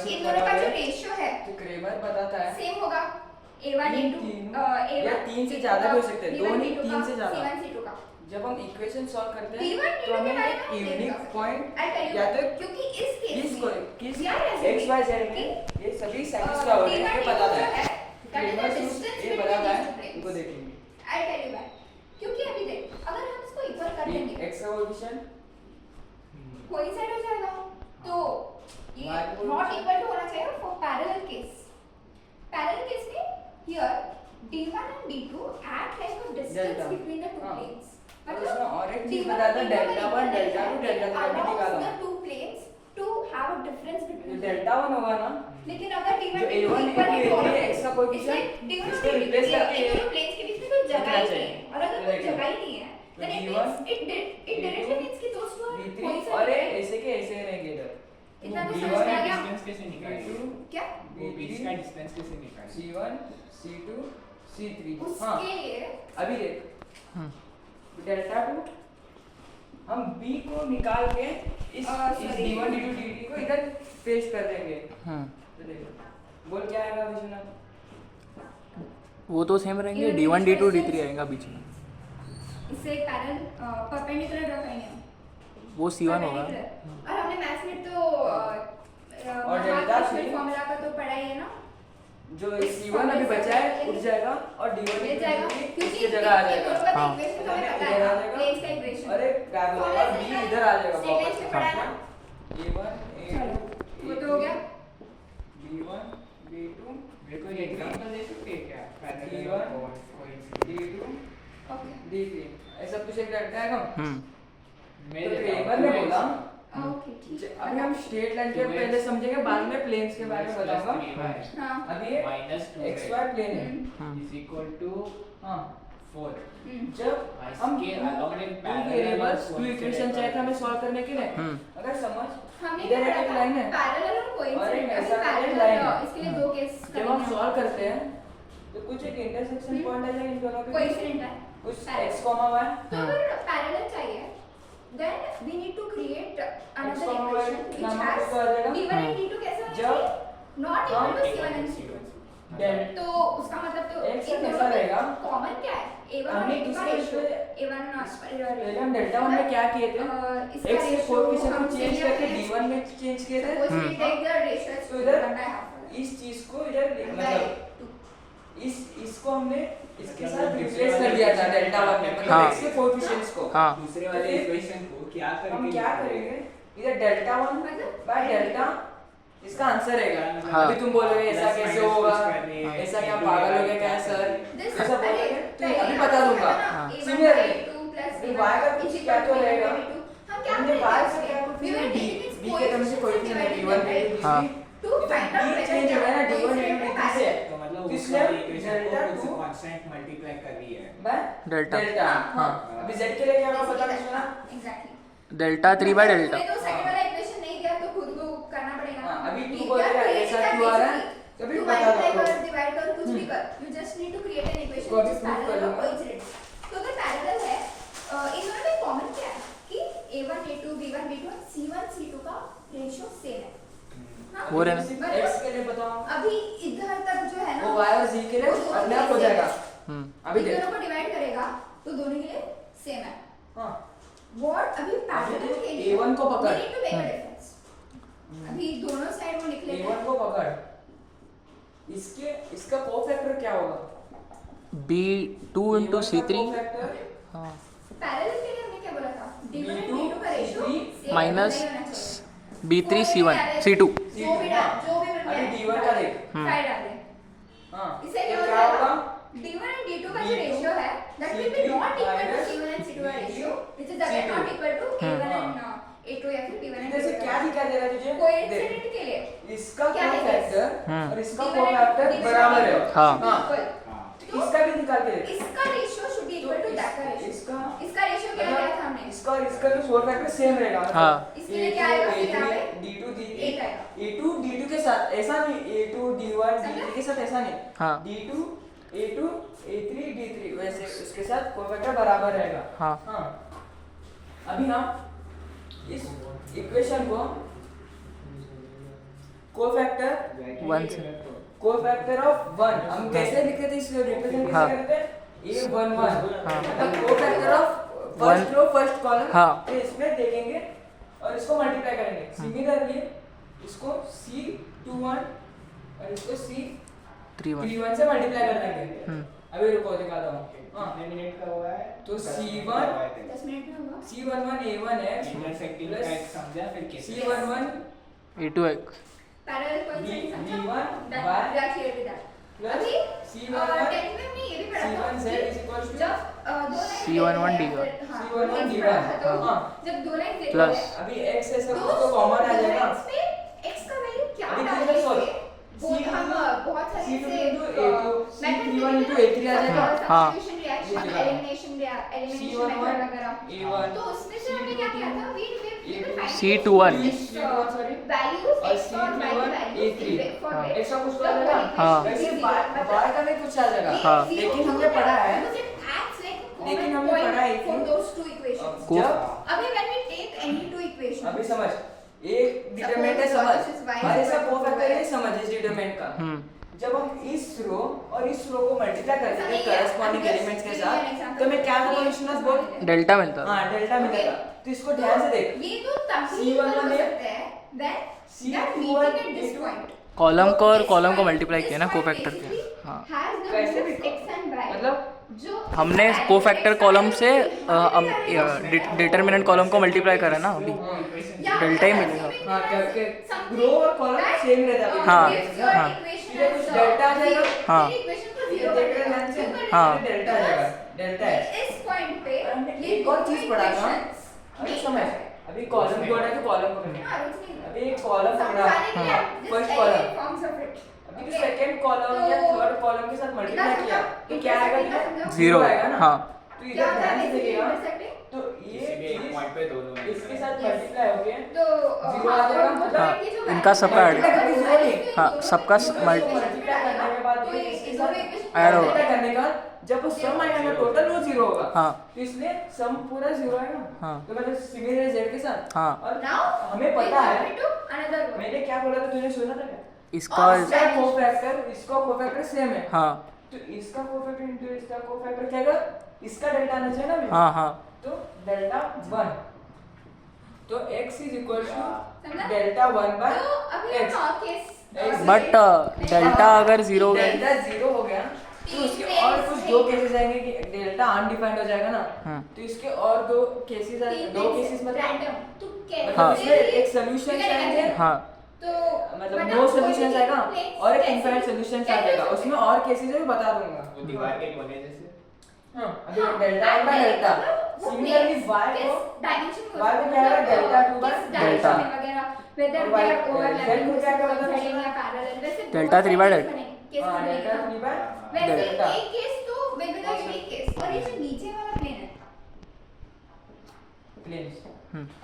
इन दोनों का जो रेशियो है तो क्रेमर बताता है सेम होगा a1 या 3 से ज्यादा भी हो सकते हैं, 2 नहीं 3 से ज्यादा। c1 c2 का जब हम इक्वेशन सॉल्व करते हैं d1 तो d2 के हमें बारे एक में यूनिक पॉइंट या तो क्योंकि इस केस में किस we are assuming x y z में ये सभी सेटिस्फाई हो रहे हैं, ये पता है क्रेमर रूल ये बताता है, इनको देखेंगे। आई टेल यू व्हाई, क्योंकि अभी देख अगर हम इसको इक्वल कर देंगे एक्स का कोएफिशिएंट कोइंसाइड हो जाएगा, तो ये Y को नॉट इक्वल टू होना चाहिए for parallel case. Parallel case में here d1 and d2 act like a distance Delta. between the two हाँ। planes। और उसमें और एक चीज बताता है डेल्टा 1 डेल्टा 2 डेल्टा 3 भी निकालो। the two planes to have a difference जो between them। डेल्टा 1 होगा ना, लेकिन अगर d1 जो d2 A1 equal है तो A2 A3 x का कोएफिशिएंट d1 इसको और रिप्लेस d2 करके इन दोनों प्लेन्स के बीच में कोई जगह ही नहीं है, और अगर कोई देखो। जगह ही नहीं है तो then it D1 means it directly means कि those two are D3 coincident, और right? ऐसे के ऐसे रहेंगे इधर। इतना तो D1 समझ में आ गया। डिस्टेंस कैसे निकालेंगे? D2 क्या वो बीच का डिस्टेंस कैसे निकालेंगे? C1 C2 C3। उसके लिए अभी देख डेल्टा 2 हम b को निकाल के इस d1 d2 dt को इधर पेस्ट कर देंगे। तो देखो बोल क्या आएगा विश्वनाथ? वो तो सेम रहेंगे, d1 d2 d3 आएगा बीच में, इससे एक पैरेलल परपेंडिकुलर ड्रा करेंगे वो c1 होगा। और हमने मैथ्स में तो और डेल्टा थ्री फार्मूला का तो पढ़ा ही है ना, जो c1 अभी बचा है उठ जाएगा और d1 मिल जाएगा d2 क्योंकि इसकी जगह आ ये दोनों जाएगा। का हाँ। इक्वेशन हमें पता इधर आ है, जाएगा। प्लेन्स का इक्वेशन। अरे क्या बोलेगा b इधर आ जाएगा वापस। से पढ़ा है ना, a1 a2 वो तो हो गया। b1 b2 मेरे को ये एग्जांपल दे सकते हैं क्या? पैरेलल D1 और कोइंसिडेंट। d2 ओके d3 ऐसा कुछ एक रखना है हम। मैं तो देता हूँ। क्रेमर ने बोला ओके ठीक है। अभी हम स्ट्रेट लाइन के पहले समझेंगे, बाद में प्लेन्स के बारे में बताऊंगा। हाँ अभी ये माइनस एक्स वाई प्लेन है। इज इक्वल टू हाँ 4। जब हम इसके along in two parallel variables और टू इक्वेशन चाहिए था हमें सॉल्व करने के लिए। अगर समझ हमने इधर क्या एक पढ़ा लाइन था? है पैरेलल और और एक कोइंसिडेंट। ऐसा पैरेलल लाइन है। इसके लिए दो केस जब हम सॉल्व करते हैं तो कुछ एक इंटरसेक्शन पॉइंट आ जाएगा इन दोनों के बीच। कोइंसिडेंट है कुछ Parallel. x कॉमा y तो अगर पैरेलल चाहिए then we need to create another X, Y equation which नामक has इसको आ जाएगा। d1 and d2 कैसे होना जब चाहिए not equal to c1 and c2। डेल तो उसका मतलब तो X इन कैसा दोनों में रहेगा? कॉमन क्या है a1 और हमने a2 का किसको रेशियो इसमें- a1 पहले हम डेल्टा 1 में क्या किए थे? इसका x के ratio कोएफिशिएंट को हम चेंज senior करके में d1 में चेंज किए थे। suppose we take the ratio as तो इधर 1/2 इस चीज को इधर मतलब इसको हमने इसके मतलब साथ दूसरे रिप्लेस कर वाले दिया था equation डेल्टा 1 में, में। मतलब हाँ। x के कोएफिशिएंट्स को। हाँ दूसरे वाले फिर इक्वेशन को क्या करके हम क्या लिखेंगे? करेंगे इधर डेल्टा 1 मतलब बाय डेल्टा इसका आंसर है। हाँ। अभी तुम बोलोगे ऐसा Plus कैसे minus होगा, कुछ कर रहे हैं, ऐसा क्या into पागल हो गया divide क्या कर सर, रहे हैं। ऐसा बोलोगे तो अभी बता दूंगा। Similarly, अभी y का कुछ क्या तो रहेगा, हमने y से क्या कुछ b के टर्म से कोई भी नहीं d1 d2 हाँ। to find out b change हो गया ना d1 d2 से तो मतलब तो उस इसलिए वाली इक्वेशन को डेल्टा कुछ 2 कांस्टेंट मल्टीप्लाई कर रही है। By delta delta. हाँ अभी z के लिए क्या होगा पता नहीं सुना। Exactly delta 3 by delta. तो सेकंड वाला इक्वेशन नहीं दिया तो खुद को करना पड़ेगा। हाँ, अभी तू बोल रहा है ऐसा क्यों आ रहा है, तो अभी बता दो आपको। डिवाइड कर कुछ भी कर, you just need to create an equation इसको अभी व्हिच इज prove पैरेलल और करूंगा। कोइंसिडेंट। तो अगर पैरेलल है इन दोनों में कॉमन क्या है कि a1 a2 b1 b2 और c1 c2 का रेशियो सेम है। हाँ? वो रहना। सिर्फ x के लिए बताओ, अभी इधर तक जो है ना वो y और z के लिए वो दोनों अपने आप हो same जाएगा। है। अभी इन देख दोनों को डिवाइड करेगा तो दोनों के लिए सेम है। हाँ व्हाट अभी पैरेलल के लिए A1 को पकड़। we need to make a difference। अभी दोनों साइड वो लिख लेते हैं। a1 को पकड़, इसके इसका कोफैक्टर क्या होगा? b2 into A1 का c3 कोफैक्टर हाँ पैरेलल के लिए हमने क्या बोला था d1 B2 and d2 का ratio C3 minus b3 c1 c2 जो भी डाल जो भी मिल अभी d1 का देख। साइड डाल दे। हाँ इससे ये क्या क्या होगा होगा? d1 and d2 का जो B2 रेशियो है that will be C3 not equal to minus c1 and c2 का B2 ratio which is again C2 not equal to a1 हाँ। and a2 या फिर b1 and इधर से b2 क्या दिखा दे रहा है तुझे? कोइंसिडेंट के लिए देख, इसका क्या है कोफैक्टर और इसका D1 and कोफैक्टर D2 बराबर है। हाँ। हाँ equal। हाँ। तो इसका भी निकाल के देख। इसका ratio should be equal to तो दैट का रेशियो। इसका रेशियो क्या लिया था हमने? इसका और इसका जो सोल फैक्टर सेम रहेगा। हाँ। इसके लिए क्या आएगा फिर यहाँ पे? d2 एक आएगा। a2 d2 के साथ ऐसा नहीं, a2 d1 d3 के साथ ऐसा नहीं, हाँ। d2 a2 a3 d3 वैसे उसके साथ कोफैक्टर बराबर रहेगा। हाँ। हाँ अभी हम इस इक्वेशन को कोफैक्टर वन से कोफैक्टर ऑफ 1 हम कैसे लिखते थे इसको रिप्रेजेंट हाँ। कैसे करते हैं A11 हाँ। मतलब cofactor of first row first column हाँ। तो इसमें देखेंगे और इसको मल्टीप्लाई करेंगे सिमिलरली इसको C21 और इसको C31 से मल्टीप्लाई कर देंगे अभी रुको दिखाता हूँ कितने मिनट का हुआ है तो C1 10 मिनट में होगा C11 A1 है इंटरसेक्टिंग का एक समझा फिर कैसे C11 A2X parallel coefficient B1 that by we are clear with that plus अभी C11 10 में हमने ये भी पढ़ा था C1 Z is equals to जब दो लाइन C11 D का। C11 D का। हाँ। जब दो लाइन देते Plus। हैं अभी x है सब तो कॉमन आ जाएगा x का वैल्यू क्या अभी डालेंगे कितने सॉल्व वो हम बहुत सारे C2 से into A2 C31 into A3 आ जाएगा हाँ। सब्स्टिट्यूशन रिएक्शन ये दिखा। एलिमिनेशन मेथड C11 वगैरह A1 तो उसमें से हमने क्या किया था वी C21 वैल्यूज और x और y C31 values A3 for x का कुछ तो आ जाएगा हाँ। वैसे बार का भी कुछ आ जाएगा हाँ। लेकिन हमने पढ़ा है लेकिन हमने पढ़ा है कि for those two equations को- जब अभी when we take any two equations अभी समझ एक डिटरमिनेंट है समझ Suppose this is y और इसका equal to कोफैक्टर y. है समझ इस डिटरमिनेंट का जब हम इस रो और इस रो को मल्टीप्लाई करते हैं समझिए, करस्पॉन्डिंग I'm just एलिमेंट्स के giving you an साथ example. तो मैं क्या करूं विश्वनाथ बोल डेल्टा मिलता हां डेल्टा मिलेगा तो इसको ध्यान से देख ये तो तभी C11 हो में सकता है then C21 that meeting at this point column को और This कॉलम को point- मल्टीप्लाई किया ना this point कोफैक्टर के basically हाँ has the कैसे roots भी x and y मतलब जो हमने कोफैक्टर कॉलम से डिटरमिनेंट कॉलम को मल्टीप्लाई करा ना अभी या डेल्टा ही I'm मिलेगा। assuming हाँ, that करके something रो और कॉलम that, सेम रहता है हाँ, gives your हाँ। equation इधर as कुछ the- डेल्टा आ जाएगा हाँ। तेरी equation को ये zero देख कर रहे देगा, हैं ध्यान से? zero कर हाँ। देगा। डेल्टा आ जाएगा डेल्टा है इस पॉइंट पे हमने ये एक और दोनों चीज पढ़ा था equations अभी meet समझ कर रहे हैं। अभी कॉलम जोड़ा है तो कॉलम पकड़ना हाँ, रुक नहीं रहा। अभी एक कॉलम पकड़ा समझाने के लिए हाँ, just first take column. it forms of it. अभी Okay. सेकंड कॉलम या तो- थर्ड कॉलम के साथ मल्टीप्लाई इतना किया समझो, तो क्या आएगा इतना भैया समझो। जीरो आएगा ना हाँ तो क्या इधर होता है ध्यान से basically देखिएगा intersecting? तो ये किसी भी एक चीज पॉइंट पे दोनों इसके साथ Yes. मल्टीप्लाई हो गया तो Zero आ जाएगा, और वो मतलब point की जो इनका value सबका है, add- अगर वो zero नहीं। value हाँ, दोनों सबका दोनों मल्टी- equation मल्टीप्लाई में करने के बाद तो फिर ये इसके दोनों साथ equation add होगा। मल्टीप्लाई करने का जब वो सम आएगा ना टोटल वो जीरो होगा हाँ तो इसलिए सम पूरा जीरो आएगा हाँ। तो मतलब सिमिलर z के साथ हाँ। और Now हमें we पता jump है into another one. मैंने क्या बोला था तूने सुना था क्या इसका इसका कोफैक्टर इसका कोफैक्टर सेम है हाँ तो इसका कोफैक्टर इनटू इसका कोफैक्टर क्या होगा इसका डेल्टा आना चाहिए ना अभी हाँ हाँ तो डेल्टा 1 तो x इज इक्वल टू समझा? डेल्टा 1 बाय तो अभी x हम केस X- बट डेल्टा अगर जीरो हो गया डेल्टा 0 हो गया तो उसके और कुछ दो केसेस आएंगे कि डेल्टा अनडिफाइंड हो जाएगा ना हाँ। तो इसके और दो केसेस आएंगे दो केसेस मतलब रैंडम तू कैसे हाँ। इसमें एक सॉल्यूशन आएंगे हाँ तो मतलब नो सॉल्यूशंस आएगा और एक इनफाइनाइट सॉल्यूशंस आ जाएगा उसमें और केसेस है भी बता दूंगा वो दीवार के कोने जैसे हां अभी delta 1 by delta similarly y को डायमेंशन y को क्या है डेल्टा 2 बाय डेल्टा। वगैरह वेदर और दे y- आर z ओवरलैपिंग को क्या क्या बता या पैरेलल वैसे डेल्टा 3 बाय डेल्टा। हां डेल्टा 3 बाय वैसे डेल्टा एक केस तो वेदर यूनिक केस और ये जो नीचे वाला प्लेन है प्लेन्स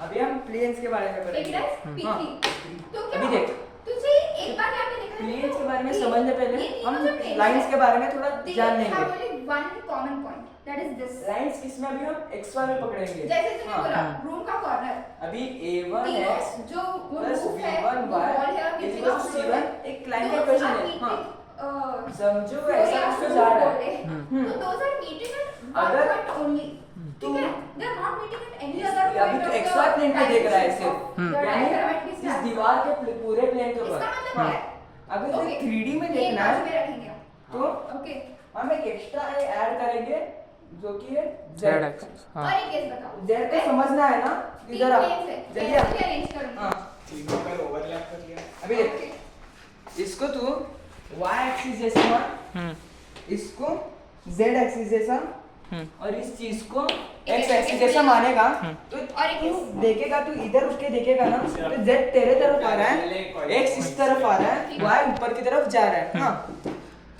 अभी हम प्लेन्स के बारे में एक पढ़ेंगे दैट्स हाँ। P3 तो क्या अभी देख तुझे एक बार यहाँ पे देखा प्लेन्स के बारे में समझने पहले हम लाइंस के बारे में थोड़ा जान लेंगे one common point that is this lines किसमें अभी हम xy में पकड़ेंगे जैसे तूने हाँ। बोला रूम का कॉर्नर अभी a1 x जो वो प्लस रूफ है v1 वो y वॉल है और इज किसी इक्वल का टू फ्लोर है c1 एक लाइन का Those इक्वेशन are है meeting, हां समझो ऐसा या कुछ तो floor जा रहा बोल है रहे। तो those are meeting at one अगर point only तू- ठीक है they are not meeting at any other point अभी तो of the xy प्लेन पे देख रहा है dimension सिर्फ of the यानी diagram इस दीवार के पूरे प्लेन के इसका ऊपर मतलब हाँ। क्या है अगर तुझे Okay. 3D में ये देखना बाजू में है रखेंगे तो ओके हम एक एक्स्ट्रा ऐड करेंगे जो कि है जेड z एक्सिस हाँ और एक केस बताओ z को समझना है ना इधर आ जल्दी आ कैसे अरेंज करूंगा हां तीनों पर ओवरलैप कर दिया अभी देख इसको तू y एक्सिस जैसा मान इसको z एक्सिस जैसा और इस चीज को x एक्सिस जैसा मानेगा तो और एक तू देखेगा तू इधर उठ के देखेगा ना तो z तेरे तरफ आ रहा है x इस तरफ आ रहा है y ऊपर की तरफ जा रहा है हां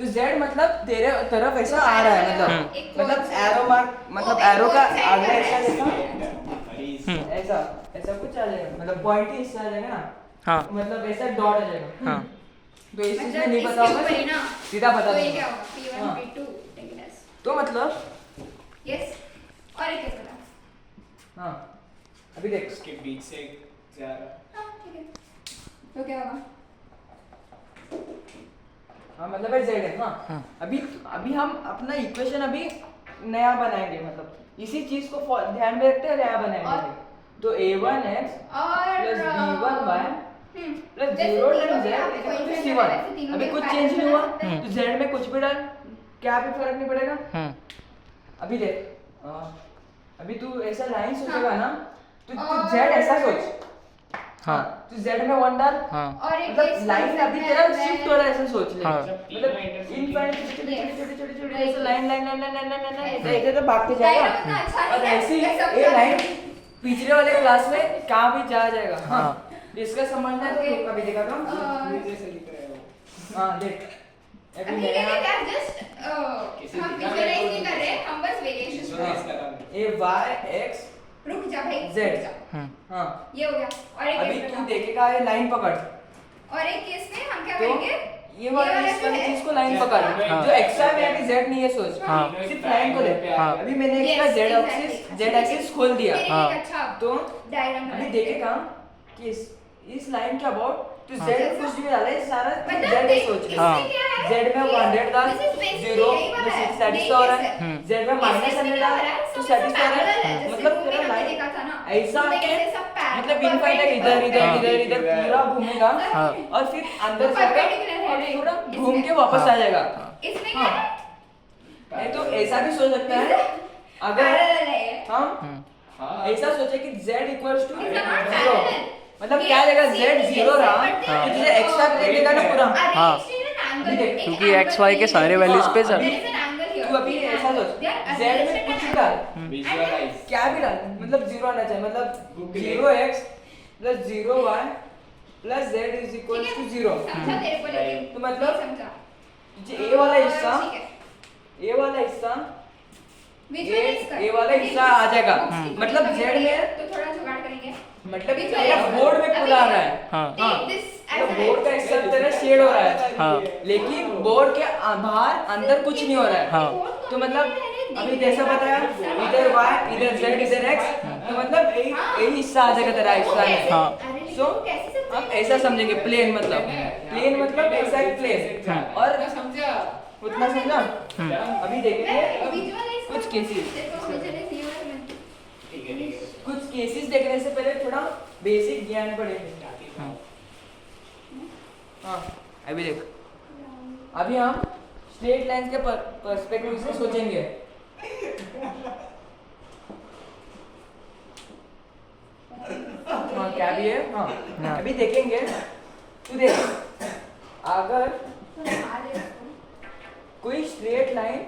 तो z मतलब तेरे तरफ ऐसा आ रहा है मतलब एरो मार्क मतलब एरो का आगे ऐसा देखा ऐसा ऐसा कुछ आ जाएगा मतलब पॉइंट ही इससे आ जाएगा ना हाँ मतलब ऐसा डॉट आ जाएगा हाँ तो इस चीज में मतलब नहीं इसके पता ऊपर ही होगा ना सीधा बता तो ये दूंगा क्या होगा हाँ। P1 P2 take it as तो मतलब यस और एक केस बता हाँ अभी देख उसके बीच से जा रहा हाँ ठीक है तो क्या होगा हाँ मतलब है z है हाँ हाँ। अभी अभी हम अपना इक्वेशन अभी नया बनाएंगे मतलब इसी चीज को ध्यान में रखते हैं नया बनाएंगे तो a1x और प्लस b1y प्लस जैसे 0 तीनों भी z आपके coefficient c1 है, वैसे तीनों अभी के कुछ parallel चेंज नहीं हुआ बना सकते हैं। तो z में कुछ भी डाल क्या भी फर्क नहीं पड़ेगा अभी देख अभी तू ऐसा लाइन सोचेगा ना तो और- z ऐसा सोच हाँ। तू z में 1 डाल हाँ और एक मतलब case लाइन में अभी तेरा मैं- शिफ्ट हो रहा है ऐसा सोच ले हाँ। मतलब इनफाइनाइट छोटी Yes. छोटी छोटी छोटी Right. ऐसे line line line line line line ऐसे। ऐसे ऐसे भागते जाएगा Diagram उतना अच्छा नहीं और है, ऐसे ही ये सब ये सब- लाइन पिछले वाले क्लास में कहाँ भी जा जाएगा हाँ हाँ। इसका समझना है Okay. तो कभी देखा था जैसे लिख रहे हो हाँ देख अभी ठीक है नया क्या जस्ट किसी हम दिखा विजुअलाइज रहे नहीं कर रहे हम बस वेरिएशन Visualize करा मैं। ये y x रुक जा भाई Z। रुक जा। हाँ ये हो गया और एक अभी केस तू में देखेगा ये लाइन पकड़ और एक केस में हम क्या तो करेंगे ये वाला इस जो वाली है, चीज को लाइन हाँ। पकड़ हाँ। जो एक्स वाई में अभी z नहीं है सोच हाँ। सिर्फ लाइन को ले हाँ। अभी मैंने Yes, इसका z exactly. Axis z axis खोल दिया फिर हाँ। एक अच्छा तो डायग्राम अभी देखेगा कि इस लाइन के अबाउट तो हाँ। z कुछ भी डाला है सारा मतलब z देख, सोच इसमें हाँ। क्या है z में कि 100 डाल this is basically 0 यही वाला है, सेटिस्फाई यही हो रहा case है है। z में माइनस इसमें 100 क्या हो डाल रहा है, तो सब सेटिस्फाई हो रहा parallel है है, जैसे मतलब movie पूरा में हमने लाइन देखा था ना, ऐसा उसमें के कैसे सब मतलब perfect इनफाइनाइट इधर इधर हाँ। इधर इधर पूरा घूमेगा हाँ। और फिर अंदर तो जाएगा perpendicular है, और right? पूरा इसमें। घूम के वापस हाँ। आ जाएगा इसमें हाँ। क्या है नहीं तो ऐसा भी सोच सकता है अगर पैरेलल है ये। हम हाँ। ऐसा सोचे कि z equals to It's not 0 parallel. मतलब ये क्या जगह z same 0 रहा but तो they तुझे are एक्स्ट्रा प्लेट देगा ना पूरा हाँ। arranged in an angle. अभी देख, एक क्योंकि angle x y के सारे है। वैल्यूज पे हाँ, sir There is an angle here. तू अभी They ऐसा are- सोच they are z arranged में in कुछ an भी डाल angle. Visualize. क्या भी डाल मतलब 0 आना चाहिए मतलब Google 0x plus 0y plus z is equal ठीक टू है? 0 समझा तेरे को लेकिन तो मतलब समझा ये a वाला हिस्सा ठीक है a वाला हिस्सा विजुअलाइज कर ये वाला हिस्सा आ जाएगा मतलब कभी z में तो थोड़ा जुगाड़ करेंगे मतलब Visualize तेरा कर। बोर्ड में पूरा आ रहा है हाँ। हाँ Take this as मतलब an बोर्ड का हिस्सा तेरा शेड हो रहा है हाँ। लेकिन बोर्ड के बाहर अंदर कुछ नहीं हो रहा है हाँ। तो मतलब अभी जैसा बताया इधर y इधर z इधर x तो मतलब यही हिस्सा आ जाएगा तेरा हिस्सा में हाँ। सो हम ऐसा समझेंगे प्लेन मतलब ऐसा एक प्लेन और समझा उतना समझा अभी देखेंगे विजुअलाइज कुछ cases। देखो विजुअलाइज नहीं हो रहा है ठीक है ठीक है कुछ केसेस देखने से पहले थोड़ा बेसिक ज्ञान पढ़ेंगे हाँ अभी देख अभी हम स्ट्रेट लाइंस के पर्सपेक्टिव से सोचेंगे हाँ क्या भी है हाँ हाँ। अभी देखेंगे तू देख अगर कोई स्ट्रेट लाइन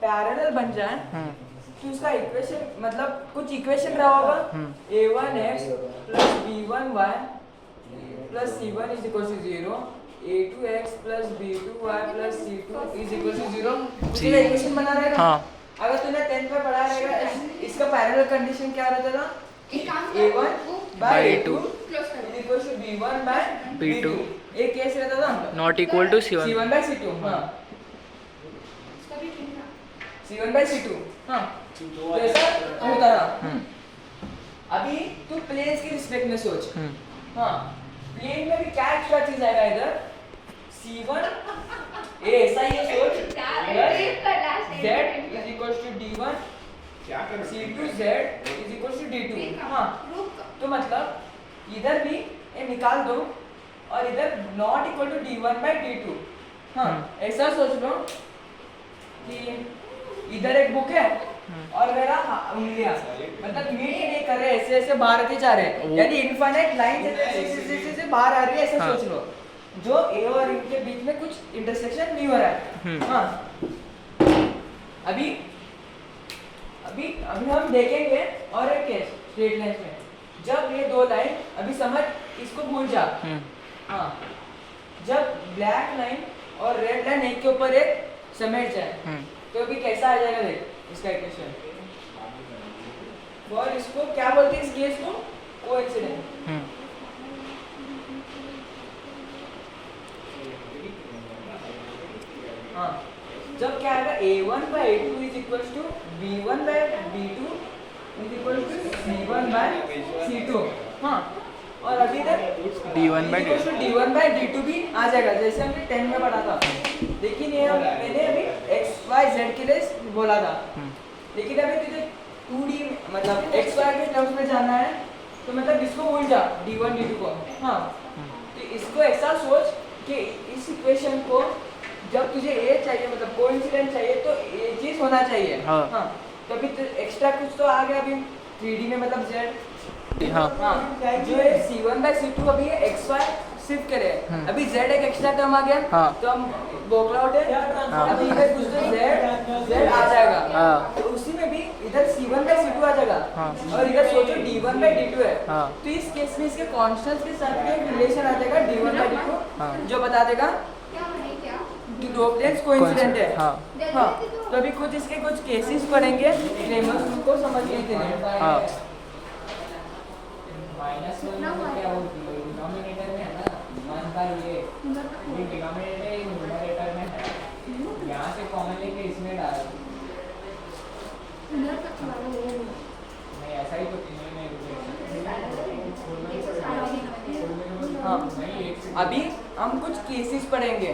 पैरेलल बन जाए तो उसका इक्वेशन मतलब कुछ इक्वेशन रहा होगा a1x plus b1y plus c1 is equal to 0 a2x plus b2y plus c2 is equal to 0 उसका इक्वेशन बना रहेगा हाँ। अगर तूने 10th में पढ़ा रहेगा इसका पैरेलल कंडीशन क्या रहता था एक काम a1 by by a2 close कर is equal to b1 by b2 एक केस रहता था not equal to c1 c1 by c2 हाँ इसका भी ठीक था c1 by c2 हाँ तो ऐसा होता रहा अभी तू प्लेन्स के रिस्पेक्ट में सोच हाँ प्लेन में भी क्या एक्स्ट्रा चीज आएगा इधर c1 ए ऐसा ही है सोच z is equal to d1 क्या कर c2 z is equal to d2 हाँ तो मतलब इधर भी ये निकाल दो और इधर not equal to d1 by d2 हाँ ऐसा सोच लो कि इधर एक बुक है और मेरा उंगलियां मतलब मीट नहीं कर रहे ऐसे ऐसे बाहर के जा रहे हैं यानी इनफाइनाइट लाइन से बाहर आ रही है ऐसा हाँ। सोच लो जो ए और इनके बीच में कुछ इंटरसेक्शन नहीं हो रहा है हाँ अभी अभी अभी हम देखेंगे और एक केस स्ट्रेट लाइन में जब ये दो लाइन अभी समझ इसको भूल जा हाँ जब ब्लैक लाइन और रेड लाइन एक के ऊपर एक समेट जाए तो अभी कैसा आ जाएगा देख इसका इक्वेशन और इसको क्या बोलते हैं इस केस को कोइंसिडेंट हाँ जब क्या आएगा a1 by a2 is equals to b1 by b2 is equals to c1 by c2 हाँ और अभी तक D1/D2 D1/D2 भी आ जाएगा, जैसे हमने 10 में पढ़ा था। लेकिन ये मैंने अभी x y z के लिए बोला था, लेकिन अभी तुझे 2D मतलब x y के टर्म्स में जाना है, तो मतलब इसको भूल जा D1/D2 को। हाँ, तो इसको ऐसा सोच कि इस इक्वेशन को जब तुझे ये चाहिए मतलब कोइंसिडेंट चाहिए तो ये चीज होना चाहिए। हाँ। तो अभी एक्स्ट्रा कुछ तो आ गया अभी 3D में मतलब z। हाँ जो है C1/C2 अभी है XY शिफ्ट करे, अभी Z एक एक्स्ट्रा टर्म आ गया। हाँ। तो हम बोकला उठे, हाँ। अभी इधर कुछ तो Z आ जाएगा। हाँ। तो उसी में भी इधर C1/C2 आ जाएगा। हाँ। और इधर सोचो D1/D2 है। हाँ। तो इस केस में इसके कांस्टेंट्स के साथ एक रिलेशन आ जाएगा D1/D2, हाँ। जो बता देगा क्या बने क्या कि दो प्लेन्स कोइंसिडेंट है। हाँ। हाँ। तो अभी कुछ इसके कुछ केसेस पढ़ेंगे क्लेमर्स रूल को समझने के लिए। हाँ। माइनस में क्या होती है डिनोमिनेटर में है ना, मान का ये डिनोमिनेटर न्यूमरेटर में है, यहाँ से कॉमन लेके इसमें डाल दो। नहीं ऐसा ही तो हाँ। अभी हम कुछ केसेस पढ़ेंगे।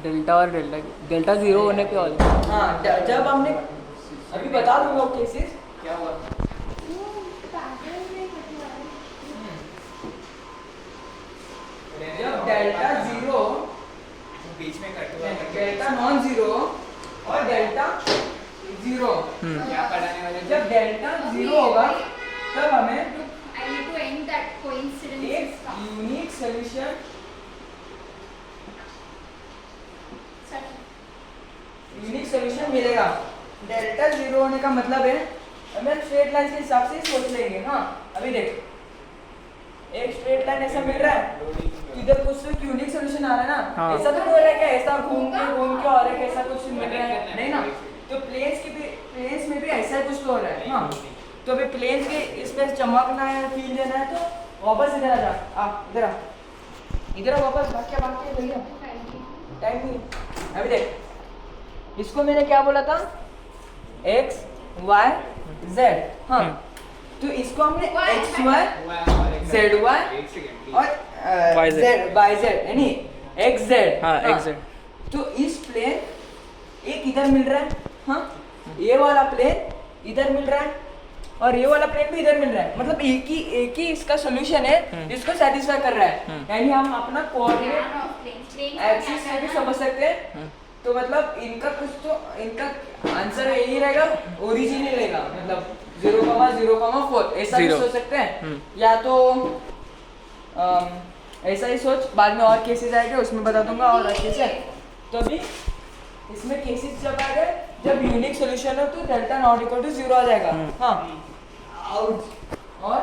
डेल्टा और डेल्टा 0 होने पे और हाँ, जब हमने अभी बता दूंगा केसेस क्या हुआ। जब डेल्टा 0 बीच में कट हुआ डेल्टा नॉन जीरो और डेल्टा 0, क्या पढ़ाने वाले जब डेल्टा 0 होगा तब हमें I need to end that coincidence. एक यूनिक सॉल्यूशन मिलेगा। डेल्टा 0 होने का मतलब है हमें स्ट्रेट लाइन के हिसाब से सोच लेंगे। हाँ, अभी देख एक स्ट्रेट लाइन ऐसा मिल रहा है, तो इधर कुछ तो यूनिक सॉल्यूशन आ रहा है ना। हाँ। ऐसा तो नहीं हो रहा है क्या ऐसा घूम के और एक ऐसा कुछ मिल रहा है, नहीं ना। तो प्लेन्स में भी ऐसा ही कुछ तो हो रहा है। हाँ, तो अभी प्लेन्स के इसमें चमकना है, फील देना है, तो वापस इधर आ जा। इधर आ, इधर आ वापस, भाग के भैया टाइम नहीं। अभी देख, इसको मैंने क्या बोला था, x y z। हाँ, तो इसको हमने x y z y और YZ y z यानी x z। हाँ, XZ। तो इस प्लेन एक इधर मिल रहा है, हाँ, ये वाला प्लेन इधर मिल रहा है और ये वाला प्लेन भी इधर मिल रहा है, मतलब एक ही इसका सॉल्यूशन है जिसको सेटिस्फाई कर रहा है। यानी हम अपना कोऑर्डिनेट एक्सिस से भी समझ सकते हैं। तो मतलब इनका कुछ तो इनका आंसर यही रहेगा, ओरिजिन ही रहेगा, मतलब 0,0,4 ऐसा भी सोच सकते हैं। या तो ऐसा ही सोच, बाद में और केसेस आएंगे उसमें बता दूंगा और अच्छे से। तो अभी इसमें केसेस जब आ गए, जब यूनिक सॉल्यूशन हो तो डेल्टा नॉट इक्वल टू 0 आ जाएगा। हाँ, और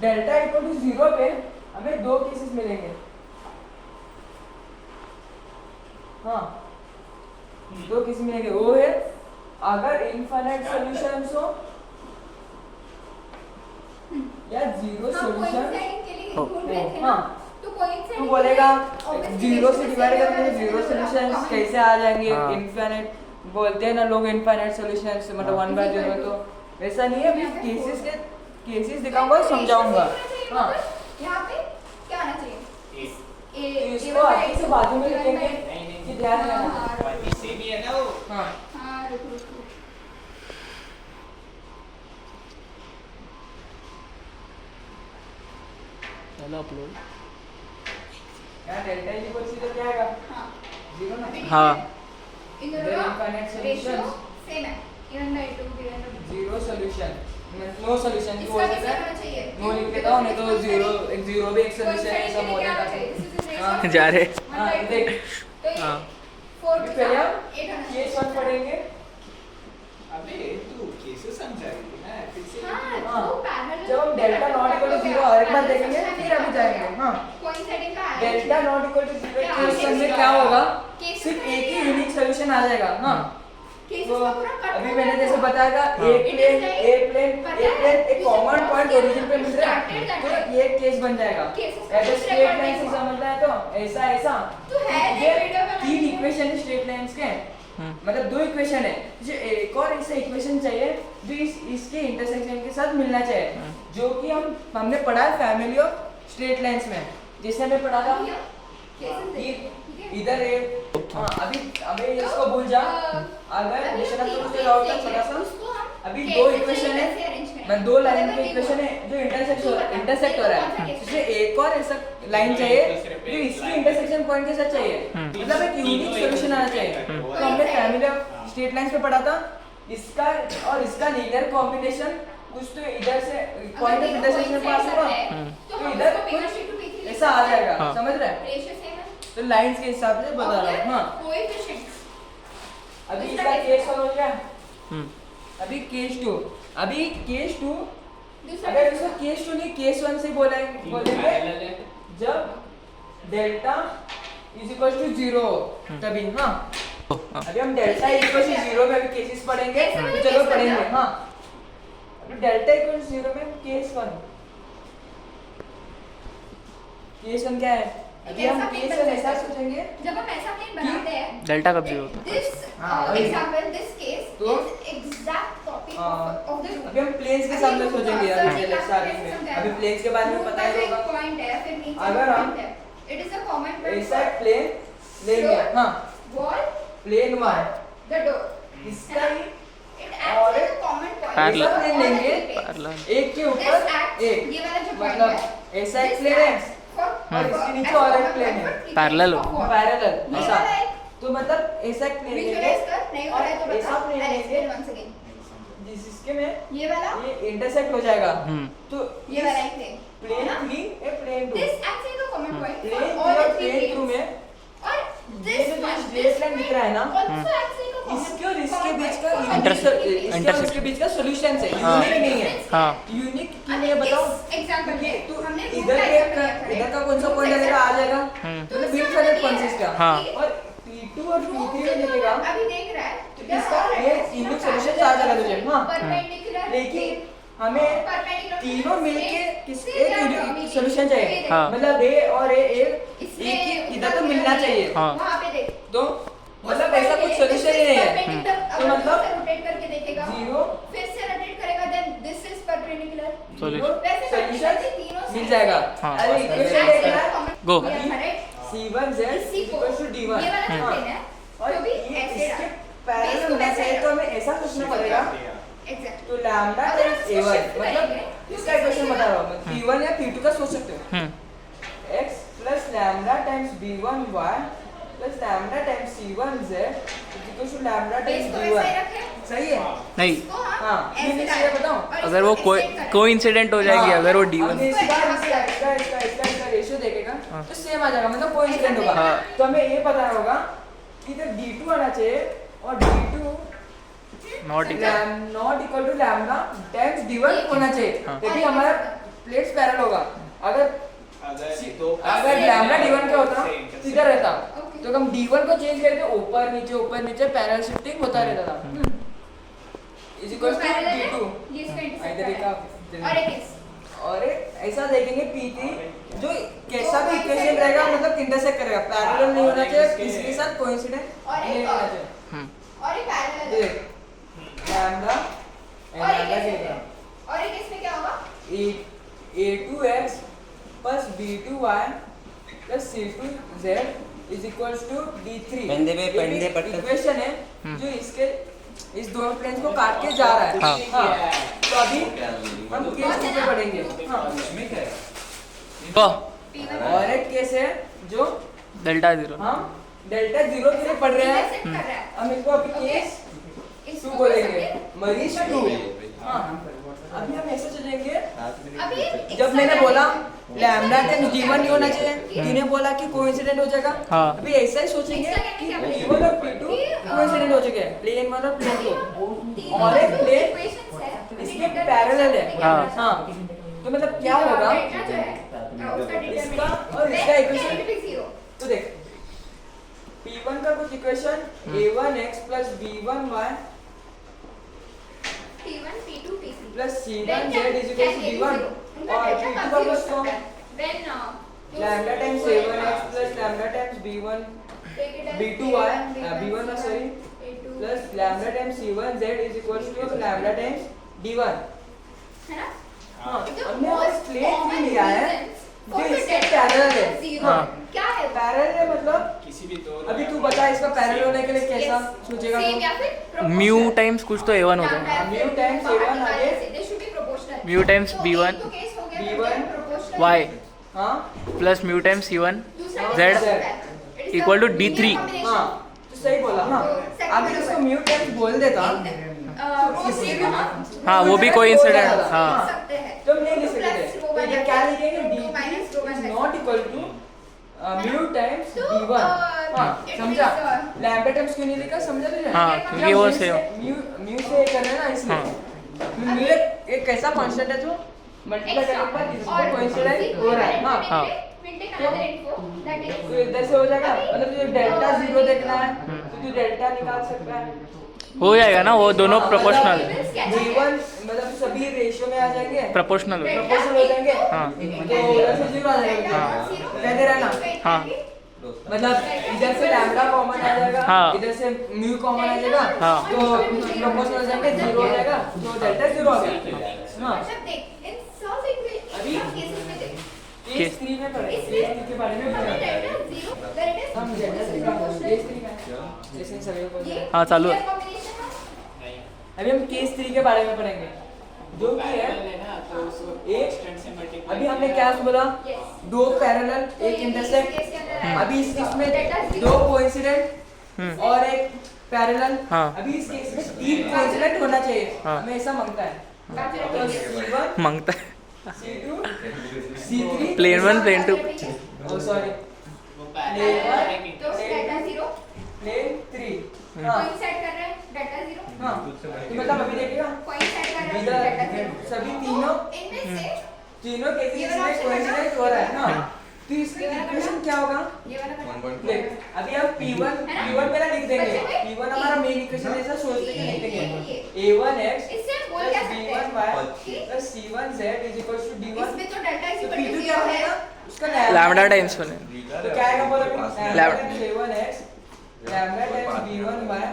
डेल्टा इक्वल टू 0 पे हमें दो केसेस मिलेंगे। हाँ, दो केसेस मिलेंगे। वो है अगर इनफाइनाइट सॉल्यूशंस हो या जीरो सॉल्यूशन। हाँ, तू बोलेगा 0 से डिवाइड करके 0 सॉल्यूशंस कैसे आ जाएंगे। हाँ। इनफाइनाइट बोलते हैं ना लोग, इनफाइनाइट सॉल्यूशंस मतलब 1/0। तो वैसा नहीं है, अभी केसेस दिखाऊंगा, समझाऊंगा। हाँ, यहाँ पे क्या आना चाहिए? तो इसको आगे से बाजू में लिखेंगे कि ध्यान रखना। सेम ही है ना वो। हाँ, हाँ, रुक। चलो अपलोड। यहाँ डेल्टा इक्वल सीधे क्या आएगा? हाँ, 0 ना। हाँ। इन दोनों Then का infinite रेशियो solutions. सेम है, 1/2 given by 2। 0 solution, no solution इसका बोल कैसे सकते होना हैं। चाहिए? नो लिख देता हूँ, नहीं तो 0 भी एक सॉल्यूशन है, ऐसा बोल देता हूँ। हाँ। जा रहे। हाँ, देख, तो ये हाँ। 4 अभी के पहले साथ हम 8 आना केस चाहिए। 1 पढ़ेंगे। अबे तू कैसे समझा रही थी ना, फिर से हाँ, वो पैरेलल जब हम डेल्टा नॉट इक्वल टू 0 और एक बार देखेंगे, फिर अभी जाएंगे। हाँ, कोइंसाइडिंग का डेल्टा नॉट इक्वल टू 0 क्या क्वेश्चन में cases क्या होगा, cases सिर्फ में एक ही क्या? यूनिक सॉल्यूशन आ जाएगा। हाँ, केसेस तो का पूरा कट अभी हो मैंने गया जैसे था। बताया एक प्लेन एक कॉमन पॉइंट ओरिजिन पे मिल रहा है, तो ये केस बन जाएगा। ऐसे स्ट्रेट लाइन से समझना है तो ऐसा तो है ये वीडियो में 3 इक्वेशन स्ट्रेट लाइंस के, मतलब दो इक्वेशन है, जो एक और ऐसा इक्वेशन चाहिए जो इसके इंटरसेक्शन के साथ मिलना चाहिए, जो कि हमने पढ़ा है फैमिली ऑफ स्ट्रेट लाइंस में, जैसे हमें पढ़ा था कि इधर अभी इसको भूल जा, अगर निशाना तो मुझे डाउट है छोटा सा, अभी दो इक्वेशन है, मैं दो लाइन के इक्वेशन है जो इंटरसेक्ट हो रहा है, इसलिए एक और ऐसा लाइन चाहिए जो इसकी इंटरसेक्शन पॉइंट के साथ चाहिए, मतलब एक यूनिक सॉल्यूशन आना चाहिए। तो हमने फैमिली ऑफ स्ट्रेट लाइंस पे पढ़ा था, इसका और इसका लीनियर कॉम्बिनेशन कुछ तो इधर से पॉइंट ऑफ इंटरसेक्शन पास होगा, तो इधर कुछ ऐसा आ जाएगा, समझ रहे हैं? तो लाइंस के हिसाब से बता रहा हूँ। हाँ, अभी इसका केस वन हो गया, अभी केस टू, अगर इसको केस टू नहीं केस वन से बोलेंगे जब डेल्टा इज इक्वल टू 0 तभी। हाँ, अभी हम डेल्टा इक्वल टू 0 में अभी केसेस पढ़ेंगे, तो चलो पढ़ेंगे। हाँ, अभी डेल्टा इक्वल टू 0 में केस वन क्या है? अभी हम केस वन ऐसा सोचेंगे, जब हम ऐसा प्लेन बनाते हैं, डेल्टा कब 0 होता है? दिस एग्जांपल, दिस केस तो is exact copy of the अभी हम प्लेन्स के सामने सोचेंगे यार, स्टार्टिंग में अभी प्लेन्स के बारे में पता ही होगा। पॉइंट है, फिर नीचे अगर हम पॉइंट है, it is a common point, ऐसा प्लेन लेंगे, हाँ, wall, plane one, the door, इसका ही it acts as a common point, Parallel. ऐसा प्लेन लेंगे, एक के ऊपर एक, ये वाला जो पॉइंट मतलब है, ऐसा एक प्लेन है और इसके नीचे और एक प्लेन है, Parallel हो। पैरेलल ऐसा, तो मतलब ऐसा एक प्लेन लेंगे विजुअलाइज कर, नहीं हो रहा है तो और ऐसा बता, प्लेन I'll लेंगे explain once again. जिसके में ये वाला, ये इंटरसेक्ट हो जाएगा, तो ये वाला एक plane, plane 3 a plane 2, this acts as a common point for plane all 3 the और three प्लेन 2 planes. में और ये this जो one, straight this line दिख रहा है ना, also acts like a common इसके और इसके common बीच point का for all Intersection. the three planes. इसके और इसके बीच का सॉल्यूशन है, हाँ। यूनिक नहीं है। हाँ, यूनिक क्यों अभी नहीं है बताओ? इस एग्जांपल में तो हमने इधर का कौन सा पॉइंट लगेगा आ जाएगा, तो बीच वाले पॉइंट्स का, हाँ। और P2 और P3 में लगेगा, अभी देख रहा है तो इसका ये यूनिक सॉल्यूशन आ जाएगा तुझे। हाँ, परपेंडिकुलर, लेकिन हमें तीनों मिलके किस एक यूनिक सॉल्यूशन चाहिए, हाँ। मतलब ए और ए एक ही इधर तो मिलना चाहिए, हाँ। वहां पे देख, तो मतलब ऐसा कुछ सॉल्यूशन ही नहीं है। तो मतलब रोटेट करके देखेगा, 0 फिर से रोटेट करेगा, then this is perpendicular, Solution. वैसे सॉल्यूशन तीनों मिल जाएगा। हाँ। अरे इक्वेशन देख रहा है, Go. C1z इसी को equals to D1, ये वाला जो हाँ। प्लेन है, और तो भी ये ऐसे इसके रहा। पैरेलल इसको होना वैसे चाहिए, रहा। तो हमें ऐसा सोचना पड़ेगा, एग्जैक्ट, तो लैम्डा अगर टाइम्स हम इसको a1, shift मतलब करेंगे, इसका इक्वेशन बता रहा हूँ मैं, P1 या P2 का सोच सकते हो, x plus lambda times b1y plus lambda times c1z is equal to lambda times इसको वैसे ही b1, रखें, सही है? नहीं, इसको हम हाँ, ऐसे ये डालें, बताओ। और अगर वो इसको extend करें। कोइंसिडेंट हो जाएगी, हाँ, अगर वो अब D1 इसका रेशियो देखेगा हाँ। तो सेम आ जाएगा, मतलब कोइंसिडेंट होगा। हाँ। तो हमें ये पता होगा कि इधर D2 आना चाहिए और D2 not not equal to lambda times D1 होना चाहिए, हाँ। तभी हमारा प्लेट्स पैरेलल होगा। अगर अगर लैम्डा D1 क्या होता Same. इधर रहता, Okay. तो हम D1 को चेंज करके ऊपर नीचे पैरेलल शिफ्टिंग होता रहता था, इज इक्वल तो टू parallel है, D2। ये इसको intersect इधर करेगा। एक और एक इस, और ऐसा देखेंगे P3 जो कैसा भी इक्वेशन रहेगा, मतलब इंटरसेक्ट करेगा, पैरेलल नहीं होना चाहिए, किसी के साथ कोइंसिडेंट और एक नहीं होना और। चाहिए। और एक पैरेलल ये है, देख लैम्डा और एक लैम्डा इसमें देगा और एक इसमें क्या होगा, a2x plus b2y plus c2z is equals to d3। पेंदे पे पेंदे पट्टे। इक्वेशन है जो इसके इस दोनों प्लेन्स को काट के जा रहा है। हाँ। हाँ। तो अभी हम केस पे पढ़ेंगे। हाँ। P1 और एक केस है जो डेल्टा 0 हम डेल्टा 0 के लिए पढ़ रहे हैं, intersect कर रहा है, हम इसको अभी केस इसको 2 बोलेंगे, सबके- मरीज 2। हाँ, अभी हम ऐसे चलेंगे, अभी जब मैंने बोला लैम्डा टाइम्स D1 नहीं होना चाहिए, तूने बोला कि कोइंसिडेंट हो जाएगा। हाँ। अभी ऐसा ही सोचेंगे कि P1 और P2 कोइंसिडेंट हो चुके हैं, प्लेन 1 और प्लेन 2 और एक प्लेन equations है, इसके पैरेलल है। हाँ। हाँ, तो मतलब क्या होगा डेल्टा जो है, उसका इसका determinant और इसका then equation, it will be zero। तो देख P1 का कुछ equation a1x plus b1y P1, P2, P3 plus Then c1z is equal to d1 और P2 का कुछ तो Then lambda times a1x plus lambda times b1 b2y b1 sorry plus lambda times C1 Z is equal to lambda times D1 है ना? हाँ The हमने most बस plate भी common लिया है reasons जो for the इसके delta पैरेलल है zero. हाँ। क्या है वो? पैरेलल है मतलब किसी भी दो अभी तू बता इसका पैरेलल होने के लिए कैसा Yes. सोचेगा Same तू या फिर proportional. म्यू टाइम्स कुछ तो A1 होता है लैम्डा म्यू फिर times बाहर A1 निकालने आगे। से they should be proportional. Mu times तो B1 एक तो case हो गया B1 proportional. Y हाँ प्लस म्यू टाइम्स C1 दूसरा Z It is equal to the D3. linear combination. हाँ तो सही बोला हाँ अगर इसको म्यू टाइम्स बोल देता रो से को हम हाँ वो भी कोई इंसिडेंट हाँ लिख सकते हैं तो हम नहीं लिख सकते Plus थे rho तो one ये क्या लिखेंगे two minus rho one D3 is है। not equal to mu times तो, D1 हाँ it समझा is, लैम्डा टाइम्स क्यों नहीं लिखा समझा तुझे हाँ, क्योंकि वो से म्यू से कर रहे हैं ना इसलिए म्यू एक कैसा कांस्टेंट है जो मल्टीप्लाई करने के बाद इसको कोइंसिडेंट हो रहा है हाँ तो इधर से हो जाएगा मतलब तुझे डेल्टा जीरो देखना है तो तू डेल्टा निकाल सकता है हो जाएगा ना वो दोनों प्रोपोर्शनल D1 मतलब सभी रेशियो में आ जाएंगे प्रोपोर्शनल प्रोपोर्शनल हो जाएंगे हाँ तो इधर से जीरो आ जाएगा कह दे रहा है ना हाँ मतलब इधर से लैम्डा कॉमन आ जाएगा हाँ। इधर से म्यू कॉमन आ जाएगा हाँ। तो प्रोपोर्शनल हो जाएंगे जीरो हो जाएगा तो डेल्टा जीरो आ गया हाँ अभी केस 3 में पढ़े केस 3 के बारे में पढ़े हम डेल्टा 3 केस 3 में जैसे सभी को हाँ चालू है अभी हम केस 3 के बारे में पढ़ेंगे जो कि है एक अभी हमने क्या बोला दो पैरेलल एक इंटरसेक्ट अभी इसमें दो कोइंसिडेंट और एक पैरेलल हाँ। अभी इस केस में तीन कोइंसिडेंट होना चाहिए हाँ। हमें ऐसा मांगता है तो C1 मांगता है C2 C3 प्लेन 1 प्लेन 2 ओ सॉरी प्लेन 3 हाँ हाँ तो मतलब अभी देखिएगा इधर सभी तीनों केसेस में कोइंसिडेंट हो रहा है ना तो इसका इक्वेशन क्या होगा देख अभी हम P1 पहले लिख देंगे P1 हमारा मेन इक्वेशन ऐसा सोचते हैं लिख देंगे A1x B1y plus C1z is equals to D1 तो P2 क्या बनेगा उसका लैम्डा टाइम्स बने तो क्या आएगा बोलो lambda times A1x lambda times B1y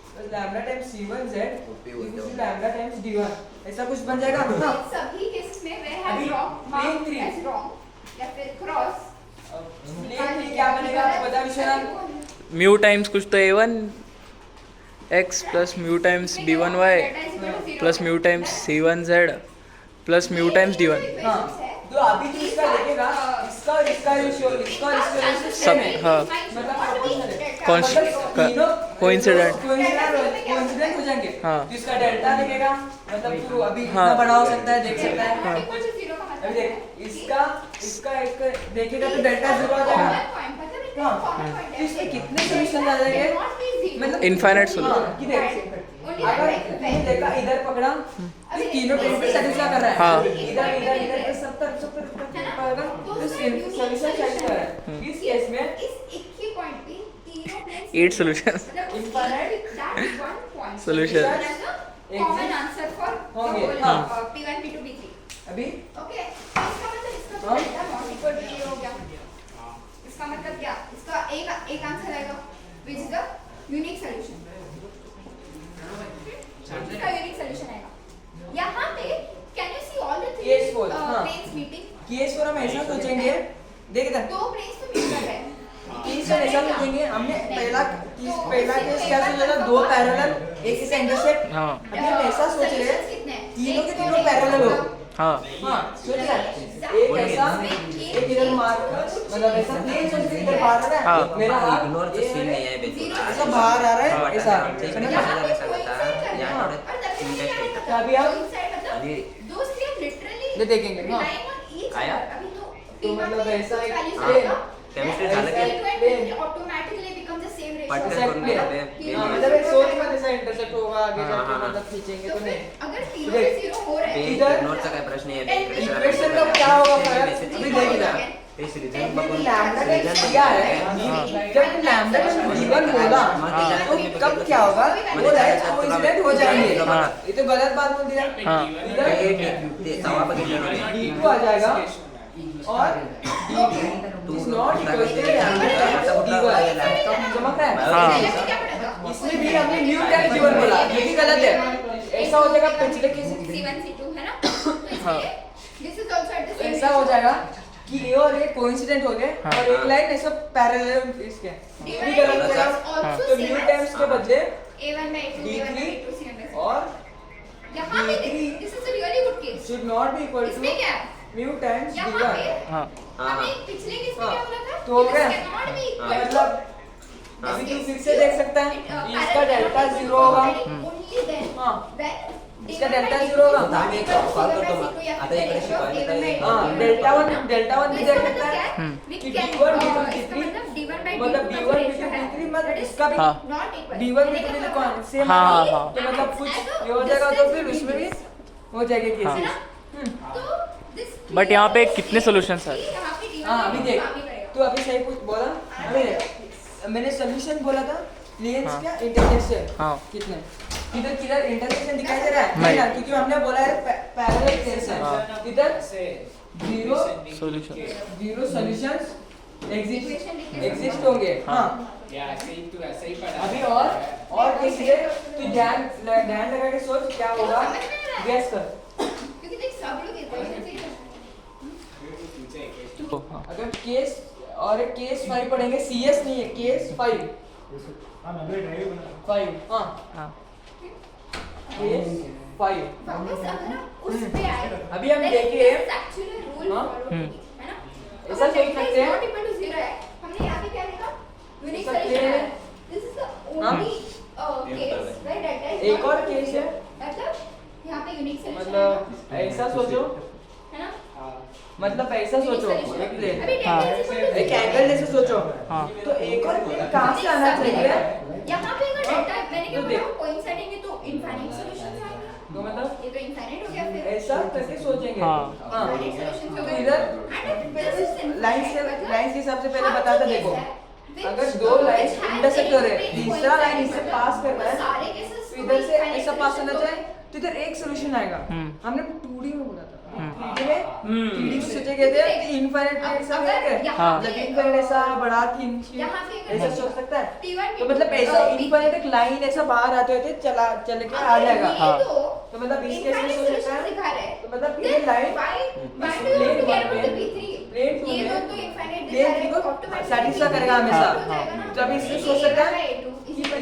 plus lambda times C1z equals to lambda times D1 ऐसा कुछ बन जाएगा हाँ सभी केसेस में वह अभी है wrong plane mark three। Edge wrong या फिर क्रॉस प्लेन 3 क्या बनेगा आपको बता विश्वनाथ म्यू टाइम्स कुछ तो A1 x plus mu times B1y plus mu times C1z plus mu times D1 हाँ तो अभी तो इसका देखेगा इसका रेशियो सब सेम है हाँ मतलब proportional है कौन सी मतलब तीनों कोइंसिडेंट कोइंसिडेंट हो जाएंगे हाँ। तो इसका डेल्टा दिखेगा मतलब तू अभी हाँ। इतना बड़ा हो सकता है देख सकता है हाँ। अभी देख इसका एक देखेगा तो डेल्टा जीरो आ जाएगा हाँ तो इसमें कितने सॉल्यूशन आ जाएंगे मतलब इनफाइनाइट हाँ, सॉल्यूशन कि देख अगर तूने देखा इधर पकड़ा ये तीनों टेंस पे सेटिस्फाई कर रहा है हाँ। इधर इधर इधर सब तरफ पकड़ा तो सॉल्यूशन सेट कर रहा है इस केस में इस एक ही पॉइंट पे तीनों planes 8 solution Solution. Common answer for होंगे, हाँ हाँ। P1 P2 P3 अभी ओके इसका मतलब इसका तो हाँ। डेल्टा नॉट इक्वल टू 0 हो गया इसका मतलब क्या इसका एक आंसर आएगा which is the unique solution इसका यूनिक सॉल्यूशन आएगा यहां पे can you see all the three Yes, both, हाँ। प्लेन्स मीटिंग केस पर हम ऐसा सोचेंगे देख इधर दो प्लेन्स तो मिल कर रहे हैं केस पर ऐसा सोचेंगे हमने पहला केस क्या सोचा था दो पैरेलल एक से इंटरसेक्ट हाँ अभी हम ऐसा सोच रहे हैं कितने हैं? तीनों के तीनों पैरेलल हो हाँ हाँ सोच रहे एक ऐसा एक इधर मार मतलब ऐसा प्लेन सोच के इधर बाहर आ रहा है हाँ। मेरा हाथ इग्नोर तो ये सीन है, नहीं है बिल्कुल ऐसा बाहर आ रहा है ऐसा यहाँ पे ऐसा कोई लगता है इंसाइड कर यहाँ रहा है। थोड़े और तब तक इंडेक्स क्या होता मतलब अभी हम inside मतलब अभी those three are literally ये देखेंगे, हाँ। relying on each आया? other। अभी तो तो P1 मतलब में ऐसा कुछ एक values plane, आएगा, chemistry then झालं की P2 and plane। P3 automatically become the same ratio। पटकन Exactly. करून घ्या बे. हाँ, बे. मतलब एक सोच मत ऐसा इंटरसेक्ट होगा आगे हाँ, जाके हाँ, मतलब खींचेंगे तो तो फिर नहीं अगर तीनों देख। में 0 हो रहा है बे इधर- इग्नोरचा काय प्रश्न आहे बे. इक्वेशन का क्या होगा फर्क अभी देख इधर ते रिझन बघून लैम्डा रिझन टाइम्स क्या है जब लैम्डा टाइम्स D1 बोला तो कब क्या होगा वो राइट कोइंसिडेंट हो जाएंगे हाँ। ये तो गलत बात बोल दिया हाँ इधर ते तवा बघितलं नव्हते. D2 आ जाएगा और D2 is not equal to lambda times D1 समझ रहा है हाँ। क्या पड़ेगा? इसमें भी हमने न्यू टाइम ऐसा हो जाएगा पिछले केस C1 C2 है ना, तो इसलिए this is also at the same ऐसा हो जाएगा कि ए और ए कोइंसिडेंट हो गए और एक लाइन ऐसा पैरेलल इसके भी गलत हो जाएगा, तो म्यू टाइम्स के बदले A1 by A2 B1 by A2 C1 by C2 और यहाँ पे this is a really good case. should not be equal to इसमें क्या है? म्यू टाइम्स यहाँ b1 पे हाँ हमने पिछले केस में क्या बोला था? तो हो गया? This cannot be equal to मतलब अभी तू फिर से देख सकता है इसका डेल्टा 0 होगा, only then हाँ when इसका डेल्टा 0 होगा, आता इकडे शिकवायला हाँ डेल्टा 1 भी देख सकता है कि b1 b2 b3 मतलब b1 b2 b3 मतलब इसका भी हाँ b1 b2 b3 कौन सेम हाँ, है, हाँ। तो मतलब कुछ ये हो जाएगा तो फिर उसमें भी हो जाएगा केसेस। बट यहाँ पे कितने सॉल्यूशंस है? हाँ अभी देख तू अभी सही कुछ बोला, अभी देख मैंने सॉल्यूशन बोला था प्लेन्स हाँ। क्या इंटरसेक्शन हाँ कितने किधर किधर इंटरसेक्शन दिखाई दे रहा है नहीं। ना, क्योंकि हमने बोला है पैरेलल प्लेन्स है हाँ। किधर जीरो सॉल्यूशंस एग्जिस्ट होंगे। हाँ अभी और किसी तू ध्यान लगा के सोच क्या होगा, गैस कर। क्योंकि देख सब लोग इक्वेशन से अगर केस और एक केस 5 पढ़ेंगे, CS नहीं है केस 5 हाँ हाँ केस 5 वापस अगर हम उस पे आए अभी हम देखिए एक्चुअली रूल हाँ? फॉलो है ना, ऐसा सोच सकते हैं नॉट इक्वल टू 0 है, हमने यहाँ पे क्या लिखा यूनिक सकते सॉल्यूशन हैं। है, this is the only case right, that is एक और केस है मतलब यहाँ पे यूनिक सॉल्यूशन मतलब ऐसा सोचो है ना, मतलब ऐसा सोचो एक प्लेन अभी हाँ। एक एंगल जैसे सोचो हाँ तो एक और प्लेन कहाँ से आना चाहिए, यहाँ पे अगर डेल्टा मैंने क्या तो बोला देख। कोइंसाइडिंग है तो इनफाइनाइट सॉल्यूशंस आएंगे, तो मतलब ये तो इनफाइनाइट हो गया फिर ऐसा करके सोचेंगे हाँ। हाँ इनफाइनाइट सॉल्यूशंस हो तो गए इधर लाइन मतलब के हिसाब से पहले बताता देखो, अगर दो लाइन इंटरसेक्ट हो रहे हैं तीसरा लाइन इससे पास कर रहा है सारे केसेस तो इधर से ऐसा पास होना चाहिए तो इधर एक सॉल्यूशन आएगा। हमने 2D में बोला था 3D में सोचे गए थे कि इनफाइनाइट प्लेन सब है यहाँ मतलब इनफाइनाइट ऐसा बड़ा थिन यहाँ पे अगर ऐसा सोच सकता है, T1 तो मतलब ऐसा इनफाइनाइट एक लाइन ऐसा बाहर आते होते चल के आ जाएगा। हाँ। तो मतलब इस केस में सोच सकता है तो मतलब ये लाइन सेटिस्फाई करेगा हमेशा, जब इससे सोच सकता है कि इसमें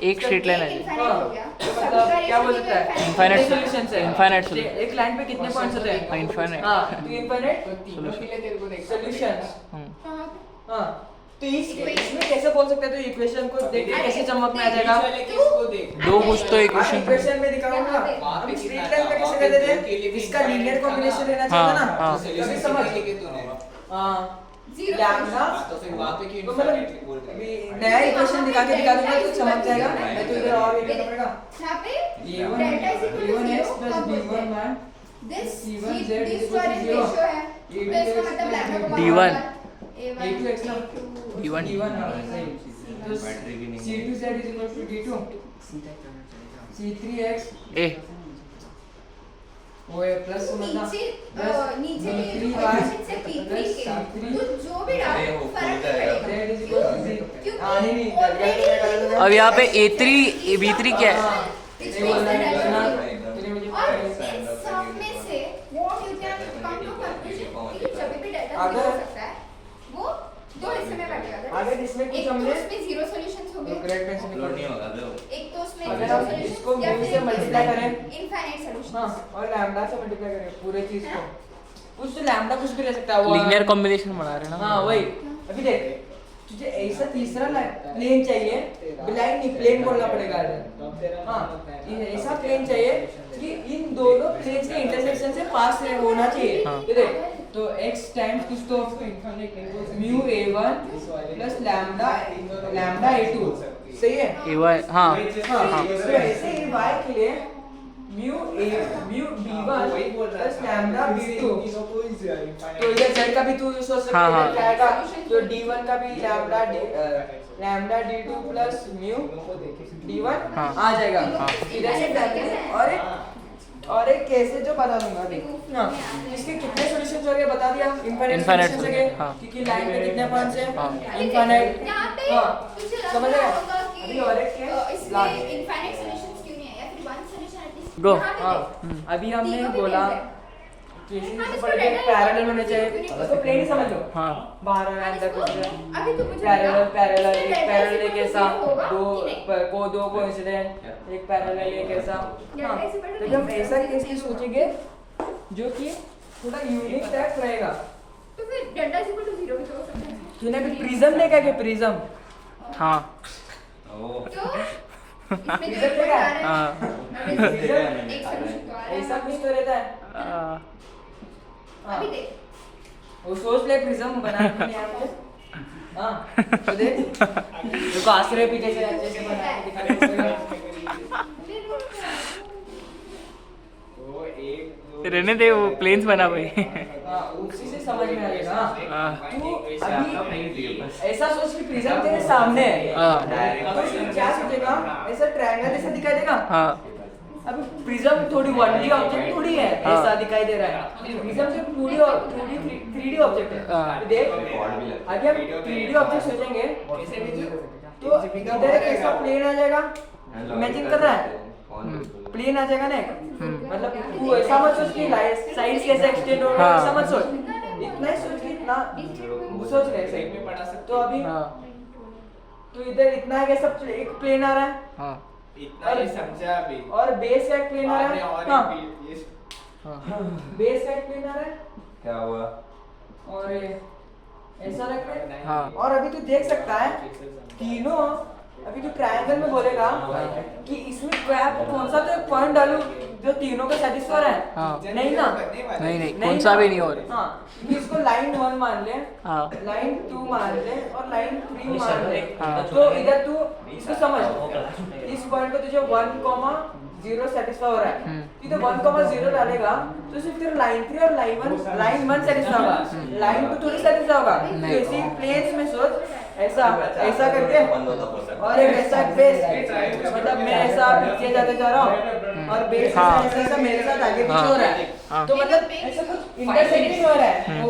एक स्ट्रेट लाइन है मतलब क्या बोल सकता है Infinite सॉल्यूशन से Infinite solution। एक लाइन पे कितने पॉइंट्स होते हैं इनफाइनाइट हाँ तो इनफाइनाइट सॉल्यूशंस हाँ तो इसमें कैसे बोल सकते हैं, तो इक्वेशन को देख के कैसे चमक में आ जाएगा, दो कुछ तो इक्वेशन इक्वेशन में दिखाऊंगा हम स्ट्रेट लाइन पे कैसे कर देते हैं, इसका लीनियर कॉम्बिनेशन रहना चाहिए ना, हाँ। तभी समझ हाँ लैम्डा तो मतलब अभी नया इक्वेशन दिखा दूंगा तो समझ जाएगा, मैं तो इधर और लिखना पड़ेगा a1x plus b1 man c1z is equal to 0 D1 a2x ना D1 d1 हाँ सही तो c2z is equal to d2 c3x ए वो है प्लस मतलब नीचे b3y से P3 के तो जो भी डालो फर्क नहीं पड़ेगा z is equal to 0 हाँ नहीं नहीं अब यहाँ पे A3 B3 क्या है? और इन सब में से what you can come to conclusion कि जब भी डेटा अगर- हो सकता है वो दो हिस्से में बांटेगा, अगर इसमें कुछ एक तो हमने उसमें जीरो सॉल्यूशंस हो गए, करेक्ट आंसर लोड नहीं होगा ब्रो, एक तो उसमें अगर जीरो हम सॉल्यूशंस इसको या म्यू फिर से मल्टीप्लाई करें इनफाइनाइट सॉल्यूशंस हाँ और लैम्डा से मल्टीप्लाई करें पूरे चीज को, कुछ तो लैम्डा कुछ भी रह सकता है वो लीनियर कॉम्बिनेशन बना रहे हैं ना। हाँ वही अभी देख तुझे ऐसा तीसरा प्लेन चाहिए, लाइन नहीं प्लेन बोलना पड़ेगा हाँ ऐसा प्लेन चाहिए कि इन दोनों प्लेन्स के इंटरसेक्शन से पास होना चाहिए। हाँ। ये देख तो x टाइम्स कुछ तो mu a1 plus lambda a2 सही है A1 हाँ हाँ तो ऐसे ही y के लिए mu b1 plus lambda b2 तो इधर z का भी तू सोच सकता हाँ, है हाँ। इधर क्या आएगा, तो d1 का भी lambda d2 plus mu d1 हाँ। आ जाएगा हाँ। इधर से डालेंगे और एक केस है जो बता दूंगा अभी हाँ इसके कितने सॉल्यूशंस हो गए बता दिया, इनफाइनाइट Infinite सॉल्यूशंस हो solution, गए हाँ। क्योंकि लाइन में कितने पॉइंट्स हैं हाँ। इनफाइनाइट यहाँ पे हाँ तुझे लग समझ रहा गया होगा कि अभी और एक इसमें लास्ट इनफाइनाइट सॉल्यूशंस क्यों नहीं है या फिर वन सॉल्यूशन गो यहाँ पे हाँ देख। अभी हमने तीनों भी बोला place है। कि हाँ, इसी इसको से delta पैरेलल होने है। चाहिए उसको प्लेन ही समझ लो हाँ बाहर और अंदर इसको- कुछ अभी तुम मुझे पैरेलल बताओ, पैरेलल इसमें एक delta पैरेलल is एक equal to ऐसा zero होगा दो कि नहीं? दो कोइंसिडेंट एक पैरेलल एक ऐसा Delta हाँ is equal to तो हम zero, ऐसा zero, केस zero सोचेंगे जो कि थोड़ा यूनिक टाइप रहेगा तो फिर डेल्टा इज इक्वल टू 0 भी तो हो सकता है। तूने अभी प्रिज्म देखा कि प्रिज्म हाँ तो इसमें जो Prism एक देखा आ है? रहा है, हाँ और एक solution तो आ रहा है। ऐसा कुछ तो रहता है हाँ, हाँ अभी देख वो सोच ले प्रिज्म बनाने के लिए यहाँ पे हाँ तो देख देखो आश्रय पीछे से अच्छे से बना के दिखा रहे वो एक दो रहने दे वो प्लेन्स बना भाई हाँ उसी से समझ में आएगा हाँ। तू अभी ऐसा सोच कि प्रिज्म तेरे सामने है हाँ तो तू क्या सोचेगा ऐसा ट्रायंगल जैसा दिखाई देगा हाँ अभी प्रिज्म थोड़ी 1D ऑब्जेक्ट थोड़ी है हाँ। ऐसा दिखाई दे रहा है प्रिज्म सिर्फ 2D और 3D ऑब्जेक्ट है हाँ। तो देख आगे हम 3D ऑब्जेक्ट सोचेंगे तो इधर एक ऐसा प्लेन आ जाएगा इमेजिन कर रहा है प्लेन आ जाएगा ना एक मतलब तू ऐसा मत सोच कि साइड्स कैसे एक्सटेंड हो रहा है हाँ। ऐसा मत सोच इतना ही सोच कि इतना सोच रहे सही में पढ़ा सकते तो अभी हाँ तो इधर इतना है कैसा एक प्लेन आ रहा है हाँ इतना ही समझा अभी और बेस का एक प्लेन आ बाद में रहा और है हाँ एक ये हाँ बेस का एक प्लेन आ रहा है क्या हुआ और ये ऐसा लग रहा है हाँ और अभी तू देख सकता है तीनों अभी तू ट्रायंगल में बोलेगा कि इसमें क्या कौन सा तो पॉइंट डालूं जो तीनों को सेटिस्फाई है हाँ। नहीं ना नहीं नहीं कौन सा भी नहीं और हाँ कि इसको लाइन 1 मान ले हाँ लाइन 2 मान ले और लाइन 3 मान ले हाँ। तो इधर तू इसको समझ इस पॉइंट पे तुझे 1,0 सेटिस्फाई हो रहा है हम्म। तो 1,0 डालेगा तो सिर्फ तेरा लाइन 3 और लाइन 1 सेटिस्फाई होगा लाइन 2 थोड़ी सेटिस्फाई होगा तो नहीं। ऐसे प्लेन्स में सोच ऐसा ऐसा करके और एक ऐसा बेस मतलब मैं ऐसा पीछे जाते जा रहा हूँ और बेस हाँ। ऐसा मेरे साथ आगे पीछे हाँ। हो रहा है हाँ। तो मतलब ऐसा कुछ इंटरसेक्टिंग हो रहा है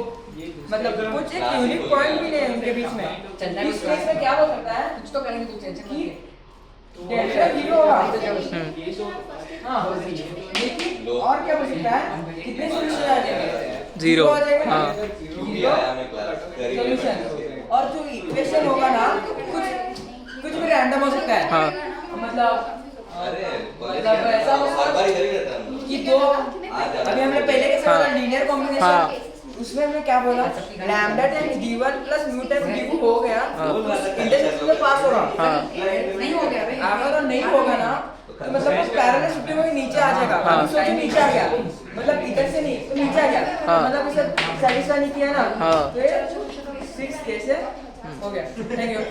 मतलब कुछ एक यूनिक पॉइंट भी नहीं है उनके बीच में इस केस में क्या हो सकता है कुछ तो करेंगे तू टेंशन कि मत डेल्टा 0 होगा ये तो हाँ लेकिन और क्या हो सकता है कितने सॉल्यूशन आ जाएंगे Zero। आ जाएगा हाँ। सॉल्यूशन और जो इक्वेशन होगा ना कुछ भी रैंडम हो सकता है हाँ। मतलब मतलब ऐसा होगा कि दो अभी हमने पहले कैसे बोला हाँ। लीनियर हाँ। कॉम्बिनेशन उसमें हमने क्या बोला lambda times d1 plus mu times d2 हो गया इंटरसेक्शन में पास होगा हाँ। नहीं हो गया भाई अगर वो नहीं होगा ना तो मतलब वो पैरेलल शिफ्टिंग में नीचे आ जाएगा हाँ। अभी सोचो नीचे आ गया मतलब इधर से नहीं तो नीचे आ गया हाँ। मतलब इसे सेटिस्फाई नहीं किया ना हाँ। तो ये 6 कैसे हो गया थैंक यू